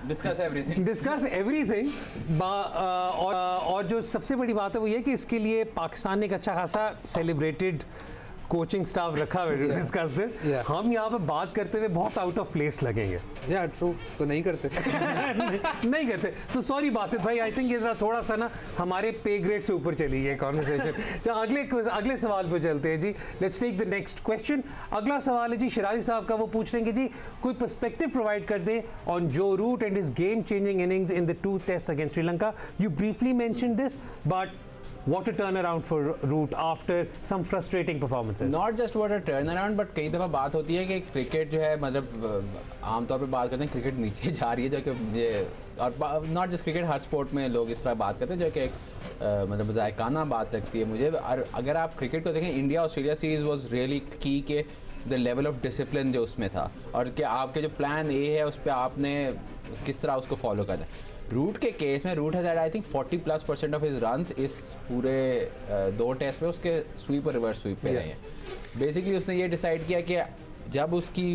Speaker 2: discuss everything.
Speaker 1: और जो सबसे बड़ी बात है वो ये कि इसके लिए पाकिस्तान ने एक अच्छा खासा सेलिब्रेटेड कोचिंग स्टाफ रखा है टू डिस्कस दिस. हम यहाँ पे बात करते हुए बहुत आउट ऑफ प्लेस लगेंगे.
Speaker 3: या ट्रू, तो नहीं करते.
Speaker 1: नहीं करते तो सॉरी बासित भाई, आई थिंक ये जरा थोड़ा सा ना हमारे पे ग्रेड से ऊपर चली है कॉन्वर्सेशन. तो अगले सवाल पे चलते हैं जी. Let's take the next question. अगला सवाल है जी शिराजी साहब का. वो पूछ रहे हैं कि जी कोई पर्सपेक्टिव प्रोवाइड कर दें on Joe Root and his game changing innings in the 2 test against Sri Lanka. You briefly mentioned this, but what a turnaround for Root after some frustrating performances.
Speaker 2: Not just what a turnaround, but कई दफ़ा बात होती है कि cricket जो है मतलब आमतौर पे बात करते हैं क्रिकेट नीचे जा रही है, जो कि मुझे और not just cricket, her sport में लोग इस तरह बात करते हैं जो कि एक मतलब जायकाना बात लगती है मुझे. और अगर आप क्रिकेट को देखें, India Australia series was really की के द लेवल ऑफ डिसिप्लिन जो उसमें था और कि आपके जो प्लान ए है उस पर आपने किस तरह उसको फॉलो करना है. रूट के केस में Root has I think 40+% of his runs इस पूरे 2 टेस्ट में उसके स्वीप और रिवर्स स्वीप पे रहे हैं. बेसिकली उसने ये डिसाइड किया कि जब उसकी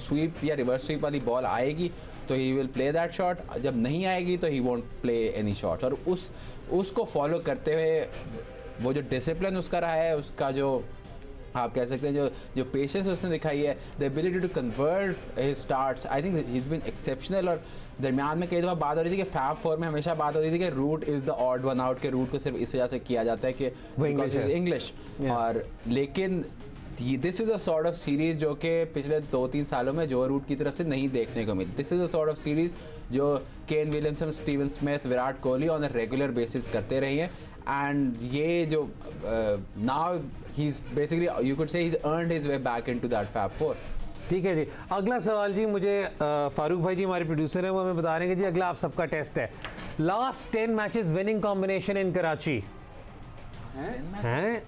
Speaker 2: स्वीप या रिवर्स स्वीप वाली बॉल आएगी तो he will play that shot, जब नहीं आएगी तो he won't play any shots. और उसको फॉलो करते हुए वो जो डिसिप्लिन उसका रहा है, उसका जो आप कह सकते हैं जो पेशेंस उसने दिखाई है, the ability to convert his starts, I think he is been exceptional. और दरमियान में कई दफ़ा बात हो रही थी कि फैब 4 में हमेशा बात होती थी कि Root is the odd one out, के रूट को सिर्फ इस वजह से किया जाता है कि
Speaker 1: वो
Speaker 2: इंग्लिश. और लेकिन this is a sort of series जो कि पिछले 2-3 सालों में जो रूट की तरफ से नहीं देखने को मिली. This is a sort of series जो Kane Williamson, Steven Smith, Virat Kohli on a regular basis करते रहे हैं. एंड ये जो now he is basically you could say he is earned his way back into that Fab 4.
Speaker 1: ठीक है जी. अगला सवाल जी मुझे फारूक भाई जी हमारे प्रोड्यूसर हैं वो हमें बता रहे हैं कि जी अगला आप सबका टेस्ट है. लास्ट 10 मैचेस विनिंग कॉम्बिनेशन इन कराची हैं.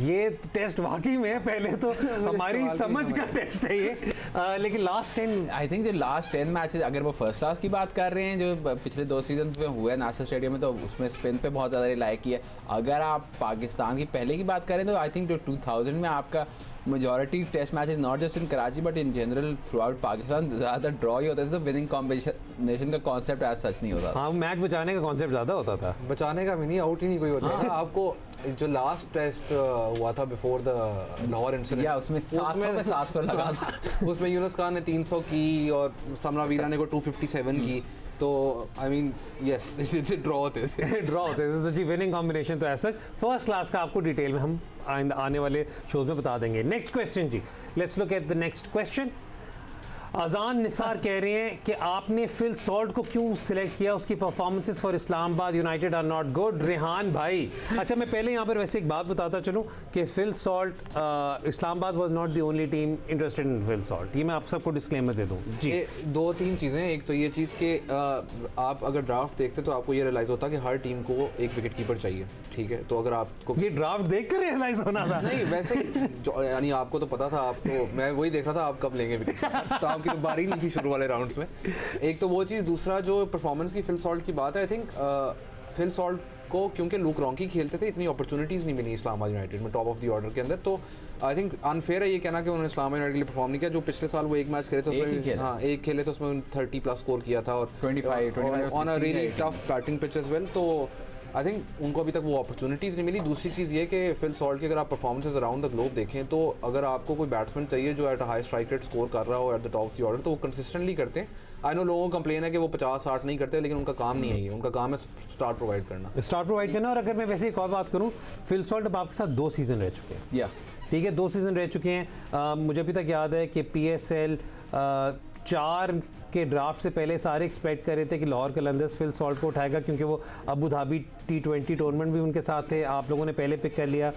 Speaker 1: ये टेस्ट वाकई में है, पहले तो हमारी समझ का टेस्ट है ये, लेकिन लास्ट 10
Speaker 2: आई थिंक जो लास्ट 10 मैचेस अगर वो फर्स्ट क्लास की बात कर रहे हैं जो पिछले 2 सीजन में हुए नासिर स्टेडियम में, तो उसमें स्पिन पे बहुत ज़्यादा रिलाई की है. अगर आप पाकिस्तान की पहले की बात करें तो आई थिंक जो 2000 में आपका majority test matches not just in Karachi but in general throughout Pakistan ज़्यादा ड्रॉ ही होते थे. तो विनिंग कॉम्बिनेशन का कॉन्सेप्ट एज सच नहीं होता.
Speaker 1: हाँ, मैच बचाने का कॉन्सेप्ट ज़्यादा होता था.
Speaker 3: बचाने का भी नहीं, आउट ही नहीं कोई होता था. आपको जो लास्ट टेस्ट हुआ था बिफोर द लाहौर इंसिडेंट,
Speaker 2: या उसमें 700 लगा था.
Speaker 3: उसमें यूनुस खान ने 300 की और समरा वीरा ने को 257 की. तो आई मीन यस ड्रॉ होते थे.
Speaker 1: तो जी विनिंग कॉम्बिनेशन तो ऐसा फर्स्ट क्लास का आपको डिटेल में हम आने वाले शोज में बता देंगे. नेक्स्ट क्वेश्चन जी, let's look at the next question. Azan Nisar कह रहे हैं कि आपने फिल सॉल्ट को क्यों सिलेक्ट किया, उसकी performances for Islamabad United are not good. Rehan भाई, अच्छा मैं पहले यहाँ पर वैसे एक बात बताता चलूँ कि Phil Salt, Islamabad was not the only team interested in Phil Salt. ये मैं आप सबको डिस्क्लेमर दे दूँ जी।
Speaker 3: ये 2-3 चीज़ें, एक तो ये चीज़ कि आप अगर ड्राफ्ट देखते तो आपको ये रियलाइज़ होता कि हर टीम को एक विकेट कीपर चाहिए, ठीक है। तो अगर आपको
Speaker 1: ये ड्राफ्ट देख कर रियलाइज होना था
Speaker 3: नहीं, वैसे यानी आपको तो पता था, आपको मैं वही देख रहा था आप कब लेंगे विकेट, तो आपकी तो बारी नहीं थी शुरू वाले राउंड्स में। एक तो वो चीज़, दूसरा जो परफॉर्मेंस की फिल सॉल्ट की बात है, आई थिंक फिल सॉल्ट को क्योंकि लूक रॉन्की खेलते थे, इतनी अपॉर्चुनिटीज़ नहीं मिली इस्लामाबाद यूनाइटेड में टॉप ऑफ द ऑर्डर के अंदर। तो आई थिंक अनफेयर है ये कहना कि उन्होंने इस्लामाबाद यूनाइटेड के लिए परफॉर्म नहीं किया। जो पिछले साल वो एक मैच खेले थे उसमें, हाँ एक खेले तो उसमें 30+ स्कोर किया था और
Speaker 2: 25
Speaker 3: on a really tough batting pitch as well. तो आई थिंक उनको अभी तक वो अपॉर्चुनिटीज़ नहीं मिली। दूसरी चीज़ ये कि फिल सॉल्ट की अगर आप परफॉर्मेंसेज अराउंड द ग्लोब देखें तो अगर आपको कोई बैट्समैन चाहिए जो at high strike rate score कर रहा हो at the top of the order, तो वो कंसिस्टेंटली करते हैं। आई नो लोगों को कंप्लेन है कि वो 50-60 नहीं करते, लेकिन उनका काम नहीं है ये, उनका काम है स्टार्ट प्रोवाइड करना। और अगर मैं वैसे एक और बात करूँ, फिल सॉल्ट अब आपके साथ 2 सीज़न रह चुके हैं, ठीक है 2 सीज़न रह चुके हैं। मुझे अभी तक याद है कि PSL 4 के ड्राफ्ट से पहले सारे एक्सपेक्ट कर रहे थे कि लाहौर कलंदर्स फिल सॉल्ट को उठाएगा, क्योंकि वो अबू धाबी T20 टूर्नामेंट भी उनके साथ थे, आप लोगों ने पहले पिक कर लिया।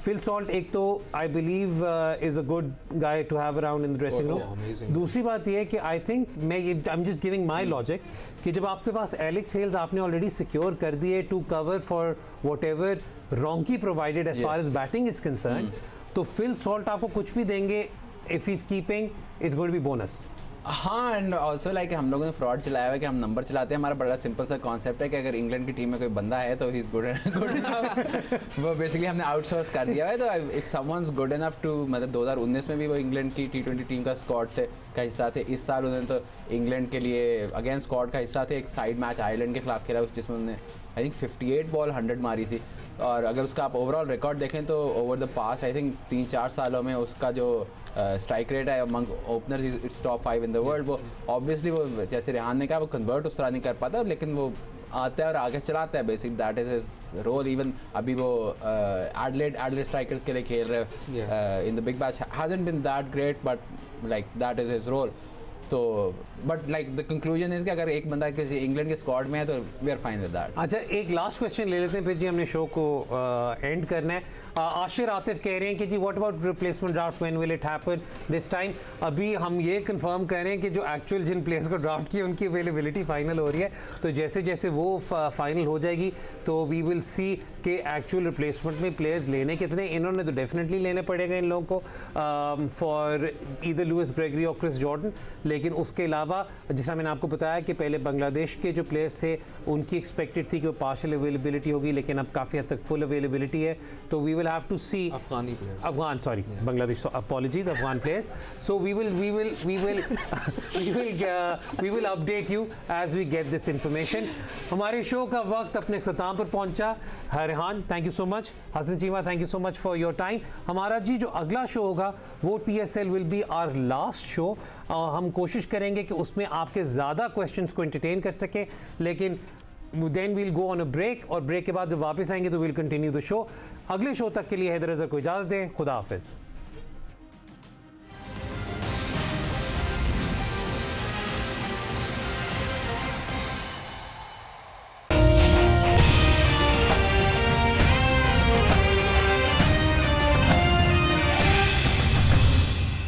Speaker 3: फिल सॉल्ट एक तो I believe is a good guy to have around in the dressing room. दूसरी बात ये है कि I think I am just giving my logic कि जब आपके पास एलेक्स हेल्स आपने ऑलरेडी सिक्योर कर दिए to cover for whatever Ronchi provided as far as batting is concern, तो फिल सॉल्ट आपको कुछ भी देंगे if he is keeping it's going to be bonus.
Speaker 2: हाँ, एंड ऑल्सो लाइक हम लोगों ने फ्रॉड चलाया हुआ है कि हम नंबर चलाते हैं। हमारा बड़ा सिंपल सा कॉन्सेप्ट है कि अगर इंग्लैंड की टीम में कोई बंदा है तो ही इज़ गुड इनफ। वो बेसिकली हमने आउटसोर्स कर दिया है। तो if someone's good enough to, मतलब 2019 में भी वो इंग्लैंड की T20 टीम का स्क्वाड का हिस्सा थे। इस साल उन्होंने तो इंग्लैंड के लिए अगेंस्ट स्क्वाड का हिस्सा थे। एक साइड मैच आयरलैंड के खिलाफ खेला जिसमें उन्होंने आई थिंक 58 बॉल 100 मारी थी। और अगर उसका आप ओवरऑल रिकॉर्ड देखें तो over the past I think 3-4 सालों में उसका जो स्ट्राइक रेट है among openers its top 5 in the world. वो ऑब्वियसली वो जैसे रेहान ने कहा वो कन्वर्ट उस तरह नहीं कर पाता, लेकिन वो आता है और आगे चलाता है। Basic that is his role. Even अभी वो एडलेड स्ट्राइकर्स के लिए खेल रहे in the Big Bash, hasn't been that great but like that is his role. तो but like the conclusion is कि अगर एक बंदा किसी इंग्लैंड के स्क्वाड में है तो we are fine with that.
Speaker 1: अच्छा, एक लास्ट क्वेश्चन ले लेते हैं फिर जी हमने शो को एंड करना है। आशिर आतिफ कह रहे हैं कि जी what about replacement draft, when will it happen this time? अभी हम ये कंफर्म कर रहे हैं कि जो एक्चुअल जिन प्लेयर्स को ड्राफ्ट किया उनकी अवेलेबिलिटी फाइनल हो रही है, तो जैसे जैसे वो फाइनल हो जाएगी तो वी विल सी कि एक्चुअल रिप्लेसमेंट में प्लेयर्स लेने कितने। इन्होंने तो डेफिनेटली लेने पड़ेगा इन लोगों को फॉर ईदर लुइस ग्रेगरी और क्रिस जॉर्डन। लेकिन उसके अलावा जैसा मैंने आपको बताया कि पहले बांग्लादेश के जो प्लेयर्स थे उनकी एक्सपेक्टेड थी कि वो पार्शियल अवेलेबिलिटी होगी, लेकिन अब काफ़ी हद तक फुल अवेलेबिलिटी है। तो we will have to see Bangladesh, apologies, Afghan players. So we will update you as we get this information. हमारे शो का वक्त अपने इख्तिताम पर पहुंचा। Rehan, thank you so much. Hassan Cheema, thank you so much for your time. हमारा जी जो अगला शो होगा वो TSL will be our last show. हम कोशिश करेंगे कि उसमें आपके ज़्यादा क्वेश्चंस को एंटरटेन कर सकें, लेकिन then we'll go on a break, और ब्रेक के बाद जब वापस आएंगे तो वील कंटिन्यू द शो। अगले शो तक के लिए हैदर अज़हर को इजाज़त दें। खुदा हाफिज़।